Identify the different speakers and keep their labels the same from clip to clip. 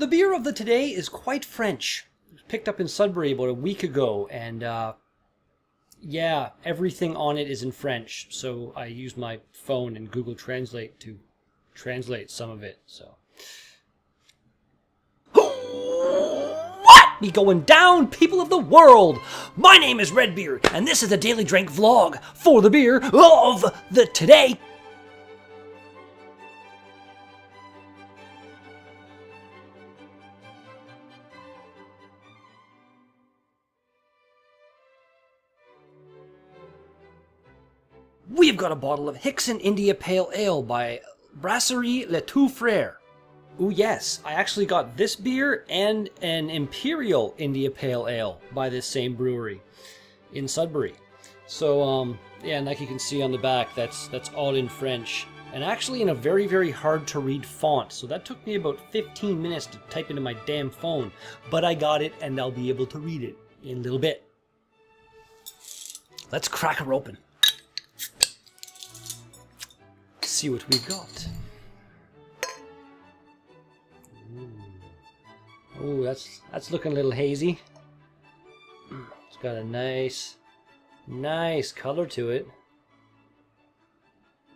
Speaker 1: The beer of the today is quite French. It was picked up in Sudbury about a week ago, and yeah, everything on it is in French. So I used my phone and Google Translate to translate some of it. So what be going down, people of the world? My name is Redbeard, and this is a Daily Drink vlog for the beer of the today. We've got a bottle of Hickson India Pale Ale by Brasserie Frères. Ooh yes, I actually got this beer and an Imperial India Pale Ale by this same brewery in Sudbury. So yeah, and like you can see on the back, that's all in French. And actually in a very, very hard to read font. So that took me about 15 minutes to type into my damn phone. But I got it and I'll be able to read it in a little bit. Let's crack her open. See what we got. Ooh, that's looking a little hazy. It's got a nice color to it.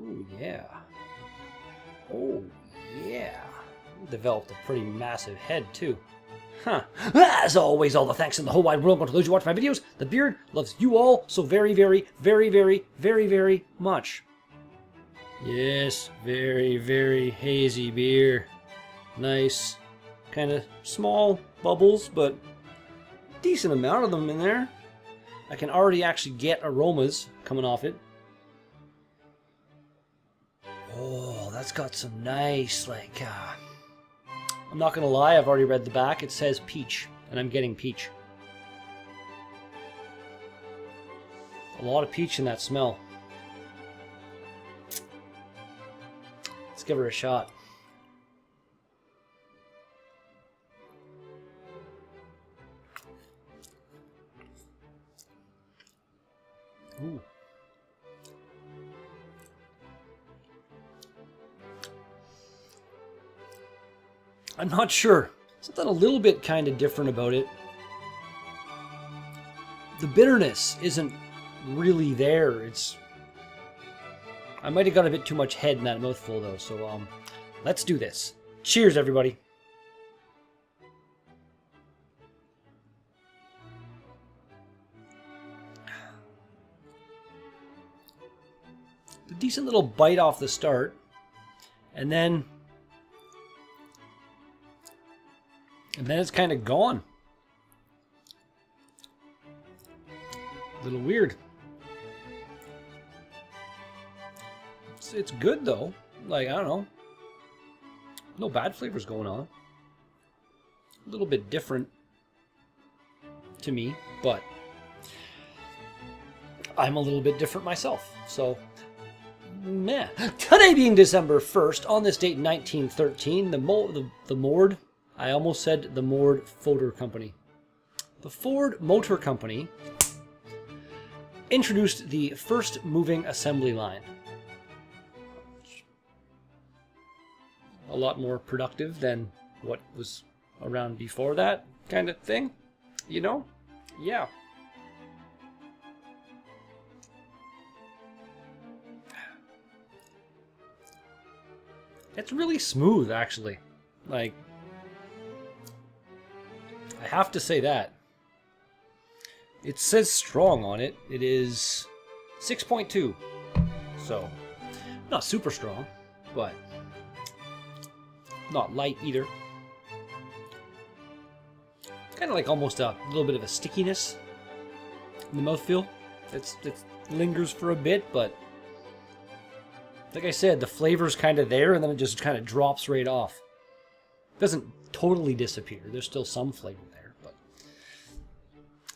Speaker 1: Ooh, yeah. Oh, yeah. Developed a pretty massive head, too. Huh. As always, all the thanks in the whole wide world go to those who watch my videos. The beard loves you all so very, very, very, very, very, very much. Yes, very, very hazy beer. Nice, kind of small bubbles, but decent amount of them in there. I can already actually get aromas coming off it. Oh, that's got some nice, like, I'm not gonna lie, I've already read the back. It says peach, and I'm getting peach. A lot of peach in that smell. Let's give her a shot. Ooh. I'm not sure. Something a little bit kind of different about it. The bitterness isn't really there. I might have got a bit too much head in that mouthful though, so let's do this. Cheers, everybody. A decent little bite off the start, and then it's kind of gone. A little weird. It's good though. Like, I don't know. No bad flavors going on. A little bit different to me, but I'm a little bit different myself. So, meh. Today being December 1st, on this date in 1913, the Ford, I almost said the Ford Motor Company. The Ford Motor Company introduced the first moving assembly line. A lot more productive than what was around before that kind of thing, you know? Yeah. It's really smooth, actually. Like, I have to say that. It says strong on it. It is 6.2. So, not super strong, but not light either. Kind of like almost a little bit of a stickiness in the mouthfeel. It lingers for a bit, but like I said, the flavor's kind of there, and then it just kind of drops right off. It doesn't totally disappear. There's still some flavor there, but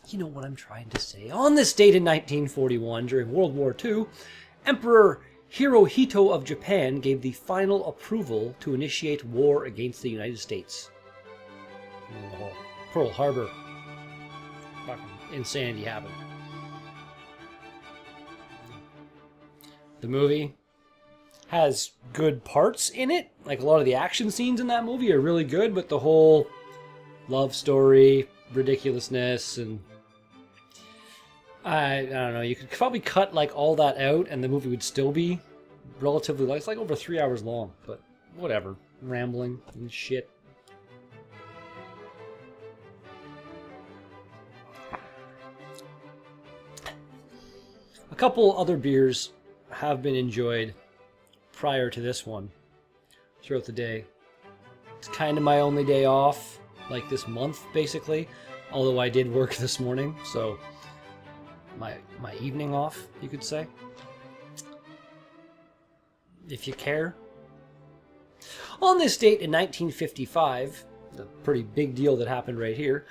Speaker 1: you know what I'm trying to say. On this date in 1941, during World War II, Emperor Hirohito of Japan gave the final approval to initiate war against the United States. And the whole Pearl Harbor fucking insanity happened. The movie has good parts in it. Like, a lot of the action scenes in that movie are really good, but the whole love story, ridiculousness, and I don't know, you could probably cut like all that out and the movie would still be relatively light. It's like over 3 hours long, but whatever. Rambling and shit. A couple other beers have been enjoyed prior to this one throughout the day. It's kind of my only day off, like this month basically, although I did work this morning, so my evening off, you could say, if you care. On this date in 1955, the pretty big deal that happened right here,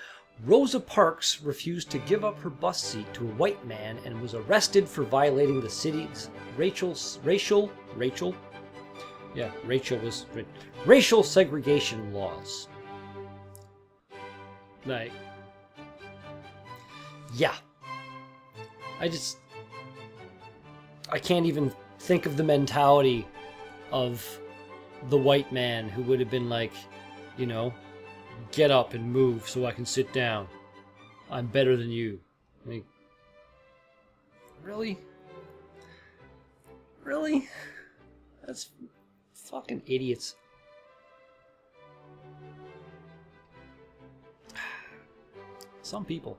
Speaker 1: Rosa Parks refused to give up her bus seat to a white man and was arrested for violating the city's racial segregation laws. Like, yeah. I can't even think of the mentality of the white man who would have been like, you know, get up and move so I can sit down. I'm better than you. Like, really? Really? That's fucking idiots. Some people.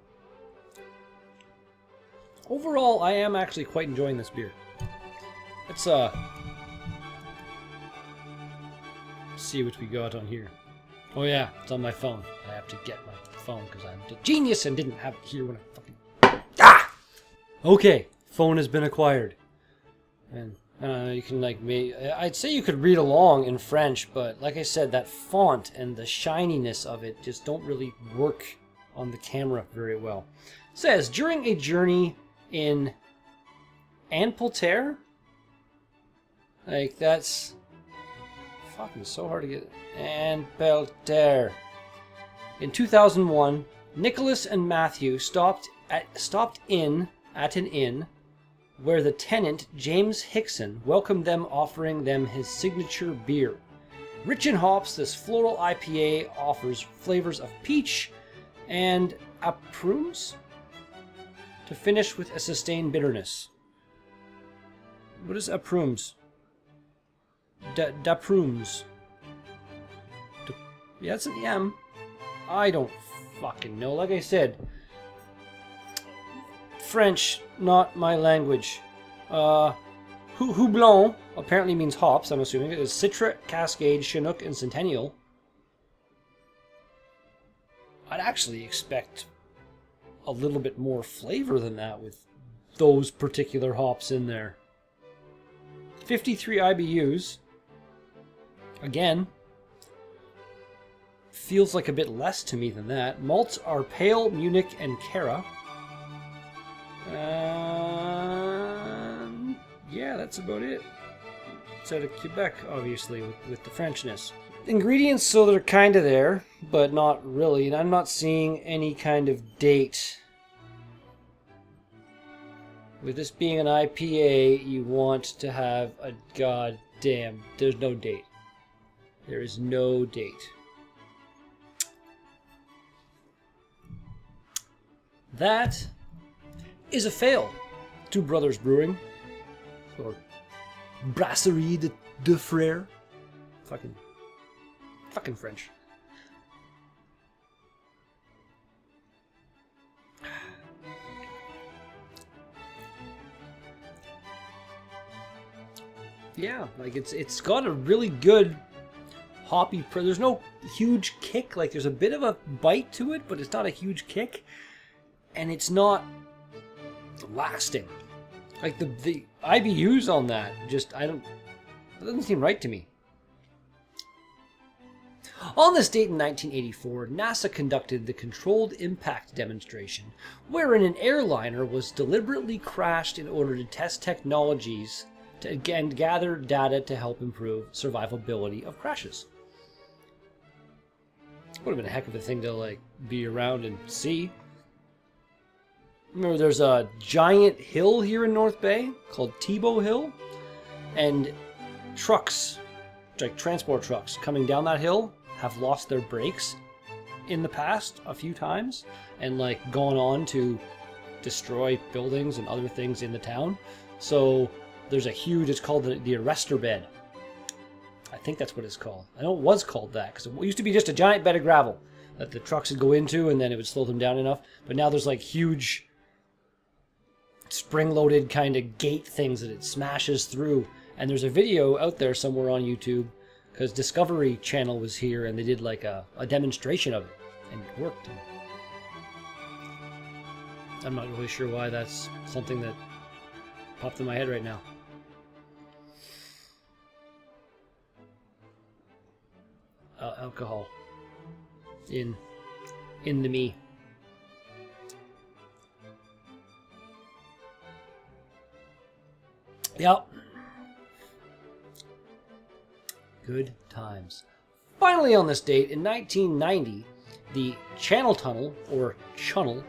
Speaker 1: Overall, I am actually quite enjoying this beer. Let's see what we got on here. Oh yeah, it's on my phone. I have to get my phone because I'm a genius and didn't have it here when I fucking... Okay, phone has been acquired. And you can like I'd say you could read along in French, but like I said, that font and the shininess of it just don't really work on the camera very well. It says, during a journey in Anpelterre? Like, that's fucking so hard to get. Anpelterre. In 2001, Nicholas and Matthew stopped in at an inn where the tenant, James Hickson, welcomed them, offering them his signature beer. Rich in hops, this floral IPA offers flavors of peach and aprumes to finish with a sustained bitterness. What is aprumes? Daprumes. Yeah, it's an M. I don't fucking know. Like I said, French, not my language. Houblon apparently means hops, I'm assuming. It is Citra, Cascade, Chinook, and Centennial. I'd actually expect a little bit more flavor than that with those particular hops in there. 53 IBUs. Again, feels like a bit less to me than that. Malts are Pale, Munich, and Cara. Yeah, that's about it. It's out of Quebec, obviously, with the Frenchness. Ingredients, so they're kind of there, but not really. And I'm not seeing any kind of date. With this being an IPA, you want to have a goddamn... There's no date. There is no date. That is a fail. Two Brothers Brewing. Or Brasserie de Frères. Fucking French. Yeah, like it's got a really good hoppy. There's no huge kick. Like, there's a bit of a bite to it, but it's not a huge kick, and it's not lasting. Like the IBUs on that, just it doesn't seem right to me. On this date in 1984, NASA conducted the Controlled Impact Demonstration, wherein an airliner was deliberately crashed in order to test technologies and gather data to help improve survivability of crashes. Would have been a heck of a thing to like be around and see. Remember, there's a giant hill here in North Bay called Tebow Hill, and trucks, like transport trucks, coming down that hill have lost their brakes in the past a few times and like gone on to destroy buildings and other things in the town. So there's a huge, it's called the arrestor bed. I think that's what it's called. I know it was called that because it used to be just a giant bed of gravel that the trucks would go into and then it would slow them down enough. But now there's like huge spring-loaded kind of gate things that it smashes through. And there's a video out there somewhere on YouTube because Discovery Channel was here and they did like a demonstration of it and it worked. I'm not really sure why that's something that popped in my head right now. Alcohol in the me. Yep. Good times. Finally on this date, in 1990, the Channel Tunnel, or Channel,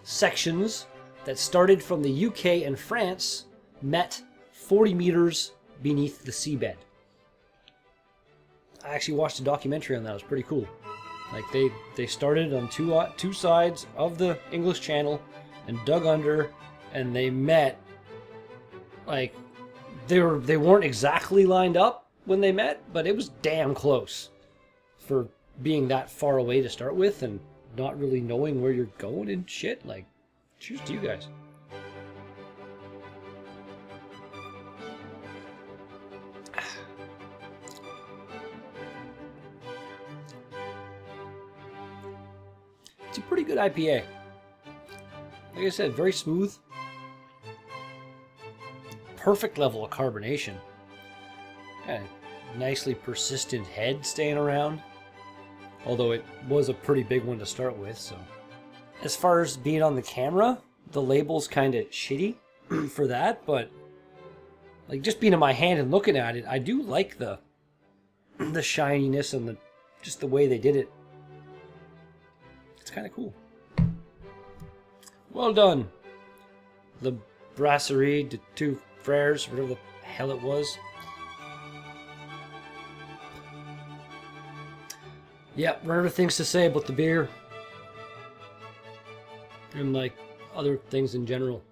Speaker 1: sections that started from the UK and France met 40 meters beneath the seabed. I actually watched a documentary on that. It was pretty cool. Like they started on two sides of the English Channel and dug under, and they met. Like they weren't exactly lined up when they met, but it was damn close for being that far away to start with and not really knowing where you're going and shit. Like, cheers to you guys. It's a pretty good IPA. Like I said, very smooth. Perfect level of carbonation. Kind of nicely persistent head staying around. Although it was a pretty big one to start with, so. As far as being on the camera, the label's kind of shitty for that, but like just being in my hand and looking at it, I do like the shininess and just the way they did it. It's kind of cool. Well done. The Brasserie de two Frères, whatever the hell it was. Yep, run out of things to say about the beer. And like other things in general.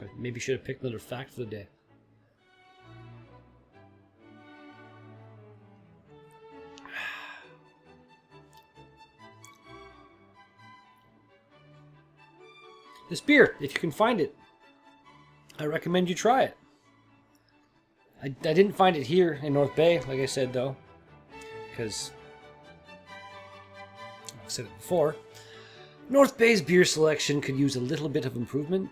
Speaker 1: I maybe should have picked another fact for the day. This beer, if you can find it, I recommend you try it. I didn't find it here in North Bay, like I said though, because I've said it before. North Bay's beer selection could use a little bit of improvement.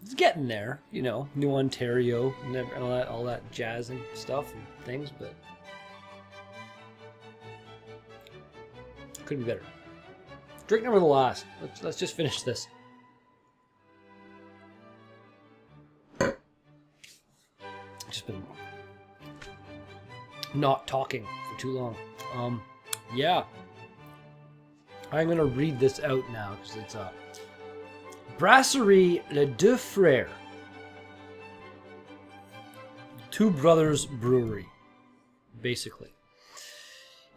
Speaker 1: It's getting there, you know, New Ontario and all that jazz and stuff and things, but could be better. Drink number the last. Let's just finish this. Just been not talking for too long. Yeah. I'm gonna read this out now because it's Brasserie Les Deux Frères. Two Brothers Brewery, basically.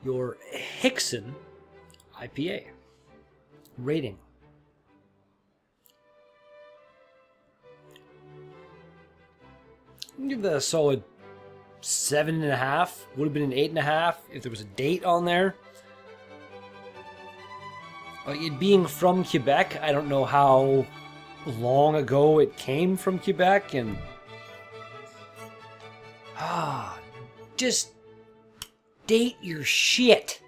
Speaker 1: Your Hickson IPA. Rating. I'll give that a solid 7.5. Would have been an 8.5 if there was a date on there. It being from Quebec, I don't know how long ago it came from Quebec, and just date your shit.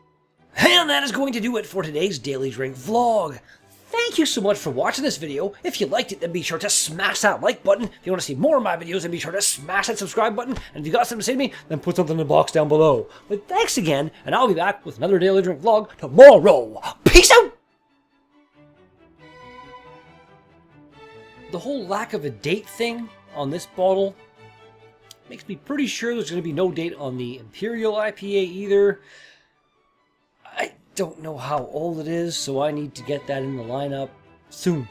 Speaker 1: And that is going to do it for today's Daily Drink vlog. Thank you so much for watching this video. If you liked it, then be sure to smash that like button. If you want to see more of my videos, then be sure to smash that subscribe button. And if you got something to say to me, then put something in the box down below. But thanks again, and I'll be back with another Daily Drink vlog tomorrow. Peace out! The whole lack of a date thing on this bottle makes me pretty sure there's going to be no date on the Imperial IPA either. I don't know how old it is, so I need to get that in the lineup soon.